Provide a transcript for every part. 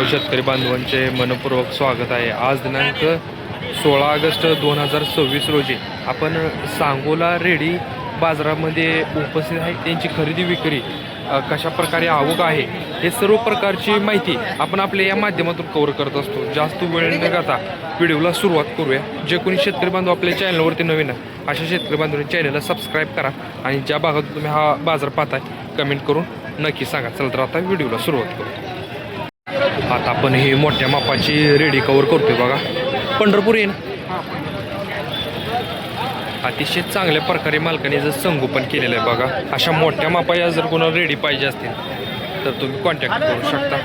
शेतकरी बांधवांचे मनपूर्वक स्वागत आहे. आज दिनांक 16 ऑगस्ट 2026 रोजी आपण सांगोला रेडी बाजारामध्ये उपस्थित आहे. त्यांची खरेदी विक्री कशा प्रकारे आवक आहे हे सर्व प्रकारची माहिती आपण आपल्या या माध्यमातून कव्हर करत असतो. जास्त वेळ न घालता व्हिडिओला सुरुवात करूया. जे कोणी शेतकरी बांधव आपल्या चॅनलवरती नवीन आहे अशा शेतकरी बांधवांनी चॅनलला सबस्क्राईब करा आणि ज्या भागातून तुम्ही हा बाजार पाहताय कमेंट करून नक्की सांगा. चला तर आता व्हिडिओला सुरुवात करू. आता आपण ही मोठ्या मापाची रेडी कव्हर करतोय बघा. पंढरपूर आहे ना, अतिशय चांगल्या प्रकारे मालकाने जर संगोपन केलेलं आहे बघा. अशा मोठ्या मापाया जर कोणाला रेडी पाहिजे असतील तर तुम्ही कॉन्टॅक्ट करू शकता.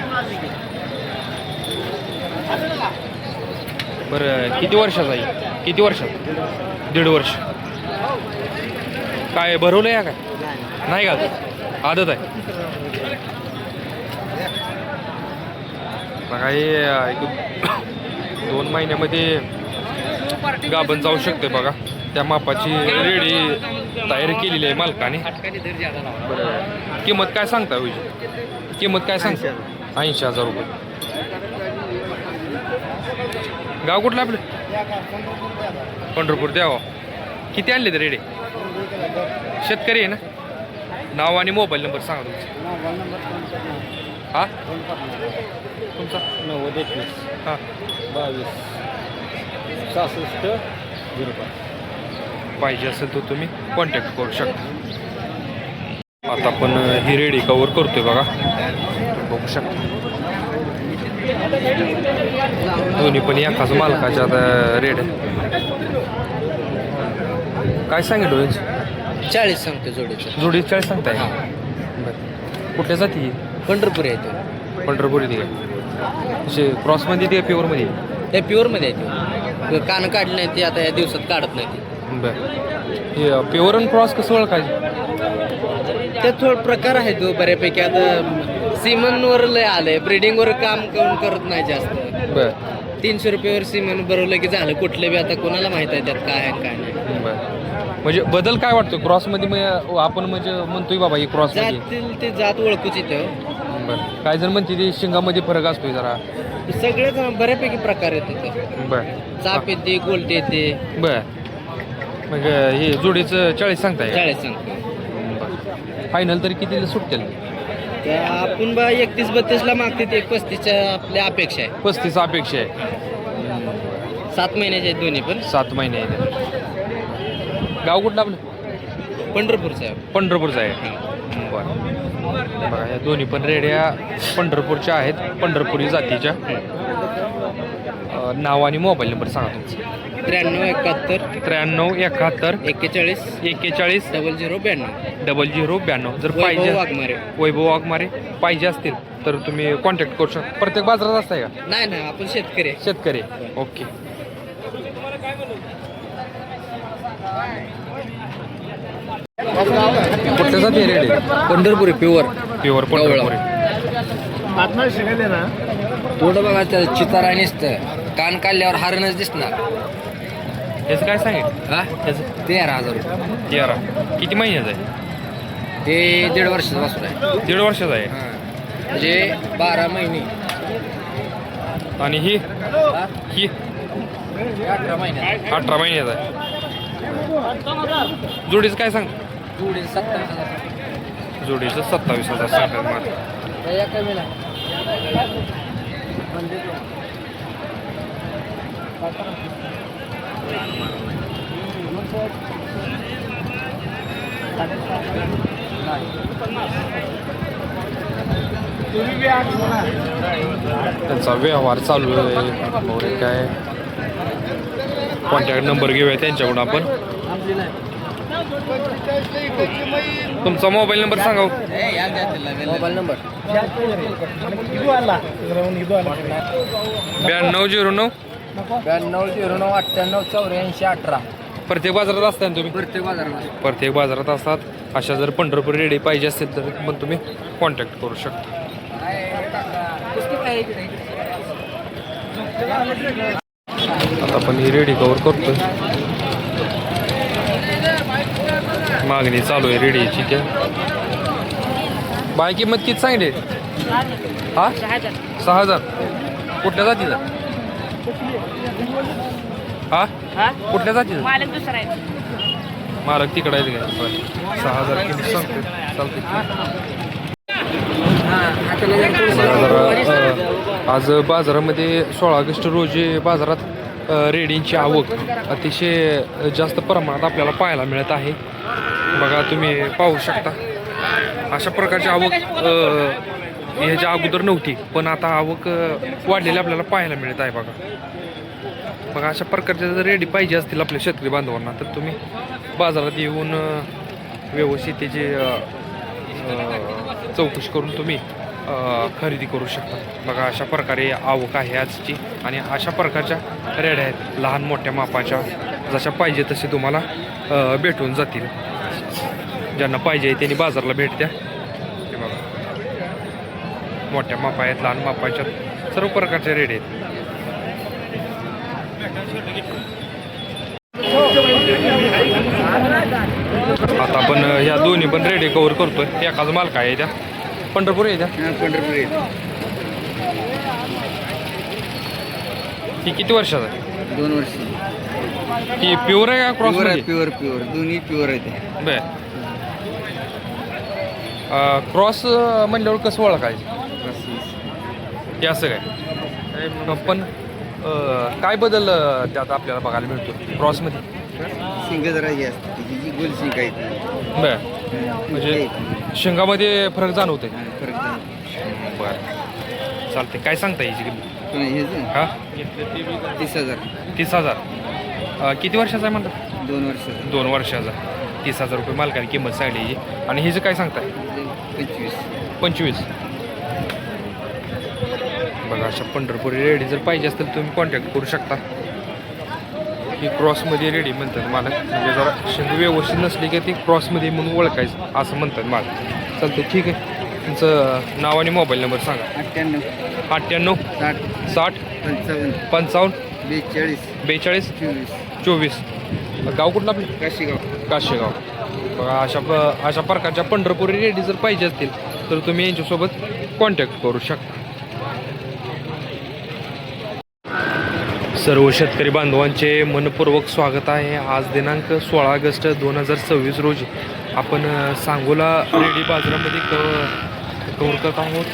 बरं, किती वर्षाचा आहे? किती वर्षात? 1.5 वर्ष. काय भरवलं आहे का? नाही का, आदत आहे बघा. हे 2 महिन्यामध्ये गाभण जाऊ शकते बघा. त्या मापाची रेडी तयारी केलेली आहे मालकाने. बरं, किंमत काय सांगता होईल? किंमत काय सांगता? 80,000 रुपये. गाव कुठलं आपलं? पंढरपूर. द्यावा. किती आणले ते रेडी? शेतकरी आहे ना? नाव आणि मोबाईल नंबर सांगा तुमचा. हा, तुमचा? 9021 हां 22 66 05. पाहिजे असेल तर तुम्ही कॉन्टॅक्ट करू शकता. आता आपण ही रेडी कव्हर करतोय बघा, बघू शकता. दोन्ही पण एकाच मालकाच्या रेड आहे. काय सांगितलं? 40 सांगतो जोडीचं. जोडी 40 सांगताय? बरं, कुठल्या जाती? पंढरपूर आहे तो. पंढरपूर येते काय? असे क्रॉसमध्ये येते का प्युअरमध्ये? ते प्युअरमध्ये आहे तो. कान काढले नाही ते आता या दिवसात काढत नाही ते. बरं, हे प्युअर आणि क्रॉस कसं ओळखायचं? त्यात थोडं प्रकार आहे तो बऱ्यापैकी. आता सिमनवर लय आलंय, ब्रिडिंगवर काम कोण करत नाही जास्त. बरं, 300 रुपयावर सिमन भरवलं की झालं. कुठले बी आता कोणाला माहित आहे त्यात काय आहे काय नाही. बरं. म्हणजे बदल काय वाटतो क्रॉसमध्ये? मग आपण म्हणजे म्हणतोय बाबा ही क्रॉस जातील ते जात ओळखूच येते. बरं, काय जण म्हणते ते शिंगामध्ये फरक असतोय जरा. सगळेच बऱ्यापैकी प्रकार येते ते. बरं, चाप येते, गोलटे येते. बरं. मग हे जोडीचं 40 सांगताय? 40 सांगतो. फायनल तरी कितीला सुटतील? त्या आपण 31-32 ला मागते ते. 35च्या आपल्या अपेक्षा आहे. 35 अपेक्षा आहे. 7 महिन्याचे आहेत दोन्ही पण. 7 महिने आहे. गाव कुठलं आपलं? पंढरपूरचं आहे. पंढरपूरचं आहे. बरं, बघा या दोन्ही पण रेड्या पंढरपूरच्या आहेत, पंढरपुरी जातीच्या. नाव आणि मोबाईल नंबर सांगा तुमचा. 93 71 41 41 0092. 0092. जर पाहिजे वाघमारे. वैभव वाघमारे पाहिजे असतील तर तुम्ही कॉन्टॅक्ट करू शकता. प्रत्येक बाजारात असताय का? नाही नाही, आपण शेतकरी आहे. शेतकरी. ओके. कुठल्या जाती ready? Pandharpuri pure. Pure Pandharpuri. थोडं बघा त्याचं चितारा नुसतं. कान काढल्यावर हारणच दिसणार. त्याचं काय सांगितलं? हा, त्याचं 13,000 रुपये. 13. किती महिन्याचं आहे? ते 1.5 वर्षाचं वासरू आहे. 1.5 वर्षाचं आहे. म्हणजे 12 महिने. आणि ही हा? ही 18 महिन्यात. 18 महिन्याचं आहे. जोडीचं काय सांग? जोडी 27,000. जोडीचं 27,000 सांगतात मला. त्यांचा व्यवहार चालू आहे. काय कॉन्टॅक्ट नंबर घेऊया त्यांच्याकडून आपण. तुमचा मोबाईल नंबर सांगा. Mobile number 9209 9209989418. प्रत्येक बाजारात असता ना तुम्ही? प्रत्येक बाजारात. प्रत्येक बाजारात असतात. अशा जर पंढरपूर रेडी पाहिजे असेल तर पण तुम्ही कॉन्टॅक्ट करू शकता. आता आपण ही रेडी कव्हर करतोय. मागणी चालू आहे रेडीची. काय बाय किंमत किती सांगली? हा 6,000 कुठल्या जातीचा हा कुठल्या जातीचा मालक दुसरा आहे मालक तिकडे आहे काय बरं 6,000 किती सांगते चालते आज बाजारामध्ये 16 ऑगस्ट रोजी बाजारात रेडींची आवक अतिशय जास्त प्रमाणात आपल्याला पाहायला मिळत आहे बघा तुम्ही पाहू शकता अशा प्रकारची आवक ह्याच्या अगोदर नव्हती पण आता आवक वाढलेली आपल्याला पाहायला मिळत आहे बघा अशा प्रकारचे जर रेडी पाहिजे असतील आपल्या शेतकरी बांधवांना तर तुम्ही बाजारात येऊन व्यवस्थित त्याची चौकशी करून तुम्ही खरेदी करू शकता बघा अशा प्रकारे आवक आहे आजची आणि अशा प्रकारच्या रेड्या आहेत लहान मोठ्या मापाच्या जशा पाहिजे तसे तुम्हाला भेटून जातील ज्यांना पाहिजे त्यांनी बाजारला भेट द्या हे बघा मोठ्या मापा आहेत लहान मापाच्या सर्व प्रकारच्या रेड्या आहेत आता आपण ह्या दोन्ही पण रेडी कव्हर करतोय एकाच मालक आहे त्या पंढरपूर आहे त्या पंढरपूर ही किती वर्षाचा आहे 2 वर्ष ही प्युअर आहे का क्रॉस प्युअर दोन्ही प्युअर आहे बर क्रॉस म्हणल्यावर कसं ओळखायचं हे असं काय पण काय बदल त्यात आपल्याला बघायला मिळतो क्रॉसमध्ये शिंग जरा हे असते तिची गोल शिंग आहे ती बर म्हणजे शेंगामध्ये फरक जाणवते फरक बरं चालते काय सांगता याची किंमत हेच हा 30,000 30,000 किती वर्षाचा आहे म्हणतात 2 वर्ष 2 वर्षाचा 30,000 रुपये मालकाने किंमत सांगली आणि हिचं काय सांगताय 25 बघा अशा पंढरपुरी रेडी जर पाहिजे असतील तर तुम्ही कॉन्टॅक्ट करू शकता ही क्रॉसमध्ये रेडी म्हणतात मालक म्हणजे जरा शेंग व्यवस्थित नसली की ती क्रॉसमध्ये म्हणून ओळखायचं असं म्हणतात मालक चालतं ठीक आहे तुमचं नाव आणि मोबाईल नंबर सांगा 98 60 60 55 55 42 42 24 24 गाव कुठलं आपलं काशेगाव बघा अशा प्रकारच्या पंढरपुरी रेडी जर पाहिजे असतील तर तुम्ही यांच्यासोबत कॉन्टॅक्ट करू शकता सर्व शेतकरी बांधवांचे मनपूर्वक स्वागत आहे आज दिनांक 16 ऑगस्ट 2026 रोजी आपण सांगोला रेडी बाजारामध्ये कव्हर करत आहोत